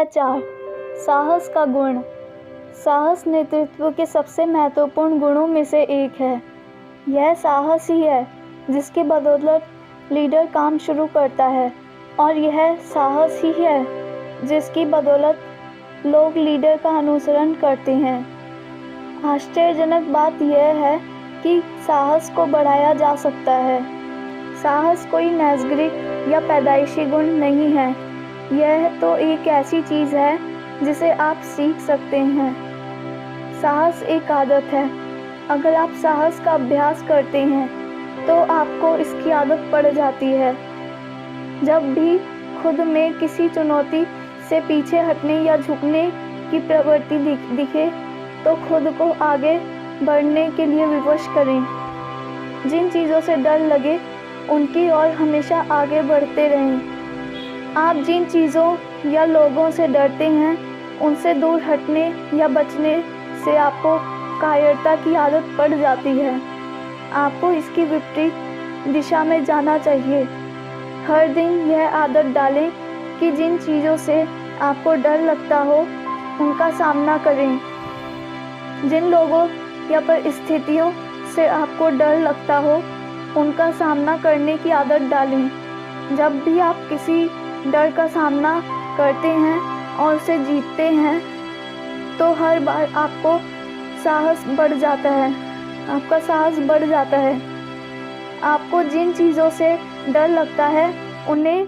अध्याय 4 साहस का गुण। साहस नेतृत्व के सबसे महत्वपूर्ण गुणों में से एक है। यह साहस ही है जिसकी बदौलत लीडर काम शुरू करता है और यह साहस ही है जिसकी बदौलत लोग लीडर का अनुसरण करते हैं। आश्चर्यजनक बात यह है कि साहस को बढ़ाया जा सकता है। साहस कोई नैसर्गिक या पैदाइशी गुण नहीं है, यह तो एक ऐसी चीज़ है जिसे आप सीख सकते हैं। साहस एक आदत है। अगर आप साहस का अभ्यास करते हैं तो आपको इसकी आदत पड़ जाती है। जब भी खुद में किसी चुनौती से पीछे हटने या झुकने की प्रवृत्ति दिखे तो खुद को आगे बढ़ने के लिए विवश करें। जिन चीज़ों से डर लगे उनकी ओर हमेशा आगे बढ़ते रहें। आप जिन चीज़ों या लोगों से डरते हैं उनसे दूर हटने या बचने से आपको कायरता की आदत पड़ जाती है। आपको इसकी विपरीत दिशा में जाना चाहिए। हर दिन यह आदत डालें कि जिन चीज़ों से आपको डर लगता हो उनका सामना करें। जिन लोगों या परिस्थितियों से आपको डर लगता हो उनका सामना करने की आदत डालें। जब भी आप किसी डर का सामना करते हैं और उसे जीतते हैं तो हर बार आपको साहस बढ़ जाता है। आपका साहस बढ़ जाता है। आपको जिन चीज़ों से डर लगता है उन्हें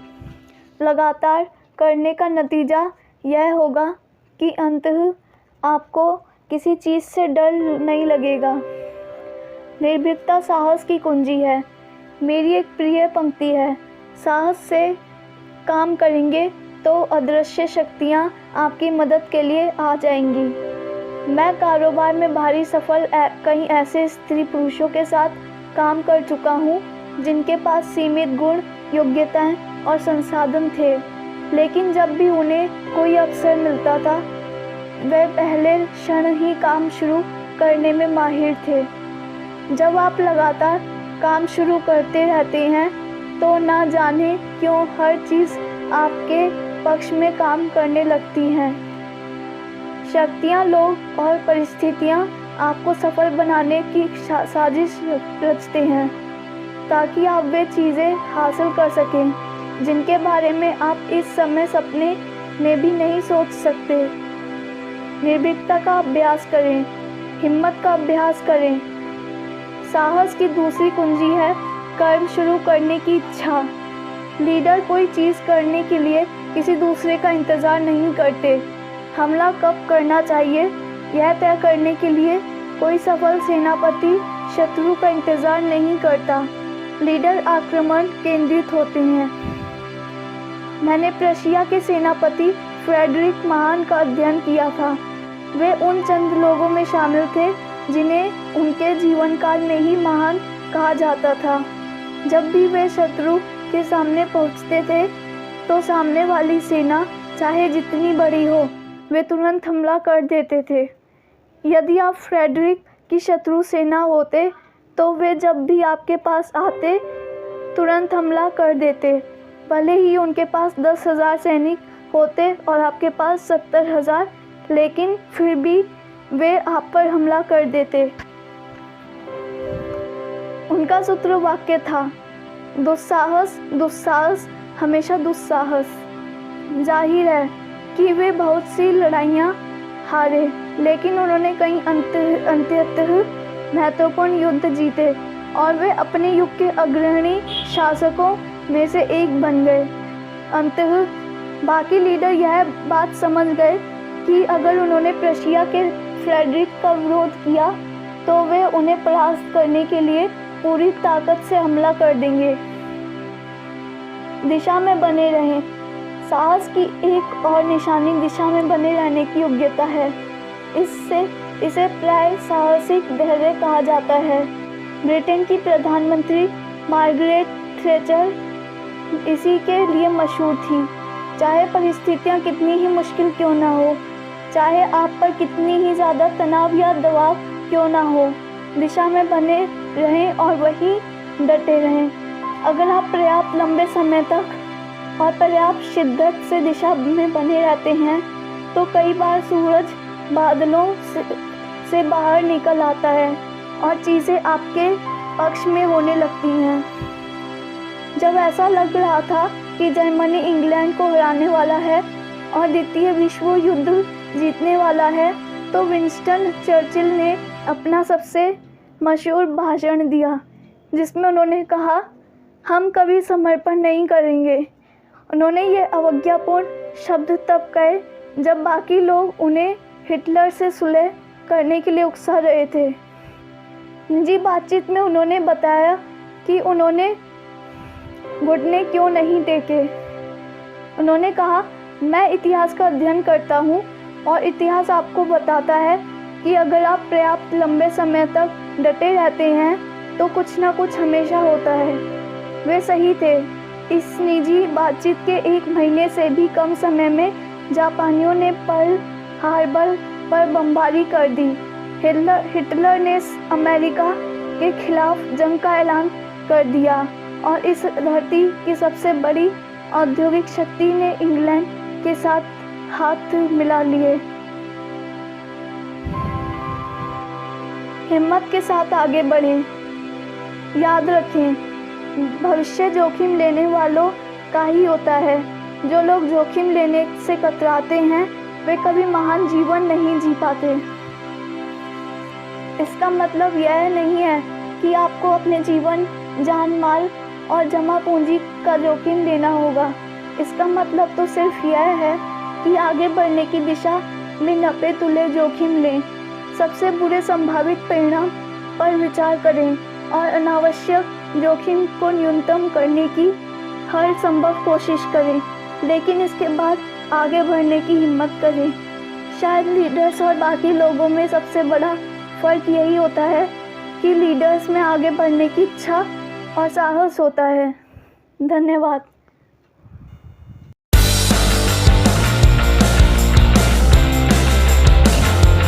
लगातार करने का नतीजा यह होगा कि अंततः आपको किसी चीज़ से डर नहीं लगेगा। निर्भीकता साहस की कुंजी है। मेरी एक प्रिय पंक्ति है, साहस से काम करेंगे तो अदृश्य शक्तियाँ आपकी मदद के लिए आ जाएंगी। मैं कारोबार में भारी सफल कई ऐसे स्त्री पुरुषों के साथ काम कर चुका हूँ जिनके पास सीमित गुण, योग्यताएं और संसाधन थे, लेकिन जब भी उन्हें कोई अवसर मिलता था वे पहले क्षण ही काम शुरू करने में माहिर थे। जब आप लगातार काम शुरू करते रहते हैं तो ना जाने क्यों हर चीज़ आपके पक्ष में काम करने लगती हैं। शक्तियाँ, लोग और परिस्थितियाँ आपको सफल बनाने की साजिश रचते हैं ताकि आप वे चीज़ें हासिल कर सकें जिनके बारे में आप इस समय सपने में भी नहीं सोच सकते। निर्भीकता का अभ्यास करें, हिम्मत का अभ्यास करें। साहस की दूसरी कुंजी है कर्म शुरू करने की इच्छा। लीडर कोई चीज़ करने के लिए किसी दूसरे का इंतज़ार नहीं करते। हमला कब करना चाहिए यह तय करने के लिए कोई सफल सेनापति शत्रु का इंतज़ार नहीं करता। लीडर आक्रमण केंद्रित होते हैं। मैंने प्रशिया के सेनापति फ्रेडरिक महान का अध्ययन किया था। वे उन चंद लोगों में शामिल थे जिन्हें उनके जीवन काल में ही महान कहा जाता था। जब भी वे शत्रु के सामने पहुंचते थे तो सामने वाली सेना चाहे जितनी बड़ी हो वे तुरंत हमला कर देते थे। यदि आप फ्रेडरिक की शत्रु सेना होते तो वे जब भी आपके पास आते तुरंत हमला कर देते। भले ही उनके पास 10,000 सैनिक होते और आपके पास 70,000, लेकिन फिर भी वे आप पर हमला कर देते। उनका सूत्र वाक्य था, दुस्साहस दुस्साहस हमेशा दुस्साहस। जाहिर है कि वे बहुत सी लड़ाइयाँ हारे, लेकिन उन्होंने कई अंततः महत्वपूर्ण युद्ध जीते और वे अपने युग के अग्रणी शासकों में से एक बन गए। अंततः बाकी लीडर यह बात समझ गए कि अगर उन्होंने प्रशिया के फ्रेडरिक का विरोध किया तो वे उन्हें परास्त करने के लिए पूरी ताकत से हमला कर देंगे। दिशा में बने रहें। साहस की एक और निशानी दिशा में बने रहने की योग्यता है। इसे प्राय साहसिक धैर्य कहा जाता है। ब्रिटेन की प्रधानमंत्री मार्गरेट थैचर इसी के लिए मशहूर थी। चाहे परिस्थितियाँ कितनी ही मुश्किल क्यों ना हो, चाहे आप पर कितनी ही ज़्यादा तनाव या दबाव क्यों ना हो, दिशा में बने रहें और वहीं डटे रहें। अगर आप पर्याप्त लंबे समय तक और पर्याप्त शिद्दत से दिशा में बने रहते हैं तो कई बार सूरज बादलों से बाहर निकल आता है और चीज़ें आपके पक्ष में होने लगती हैं। जब ऐसा लग रहा था कि जर्मनी इंग्लैंड को हराने वाला है और द्वितीय विश्व युद्ध जीतने वाला है तो विंस्टन चर्चिल ने अपना सबसे मशहूर भाषण दिया जिसमें उन्होंने कहा, हम कभी समर्पण नहीं करेंगे। उन्होंने ये अवज्ञापूर्ण शब्द तब कहे जब बाकी लोग उन्हें हिटलर से सुलह करने के लिए उकसा रहे थे। निजी बातचीत में उन्होंने बताया कि उन्होंने घुटने क्यों नहीं टेके। उन्होंने कहा, मैं इतिहास का अध्ययन करता हूँ और इतिहास आपको बताता है कि अगर आप पर्याप्त लंबे समय तक डटे रहते हैं तो कुछ ना कुछ हमेशा होता है। वे सही थे। इस निजी बातचीत के 1 महीने से भी कम समय में जापानियों ने पर्ल हार्बर पर बमबारी कर दी। हिटलर ने अमेरिका के खिलाफ जंग का ऐलान कर दिया और इस धरती की सबसे बड़ी औद्योगिक शक्ति ने इंग्लैंड के साथ हाथ मिला लिए। हिम्मत के साथ आगे बढ़ें। याद रखें, भविष्य जोखिम लेने वालों का ही होता है। जो लोग जोखिम लेने से कतराते हैं वे कभी महान जीवन नहीं जी पाते। इसका मतलब यह नहीं है कि आपको अपने जीवन, जान माल और जमा पूंजी का जोखिम लेना होगा। इसका मतलब तो सिर्फ यह है कि आगे बढ़ने की दिशा में नपे तुले जोखिम लें, सबसे बुरे संभावित परिणाम पर विचार करें और अनावश्यक जोखिम को न्यूनतम करने की हर संभव कोशिश करें, लेकिन इसके बाद आगे बढ़ने की हिम्मत करें। शायद लीडर्स और बाकी लोगों में सबसे बड़ा फ़र्क यही होता है कि लीडर्स में आगे बढ़ने की इच्छा और साहस होता है। धन्यवाद।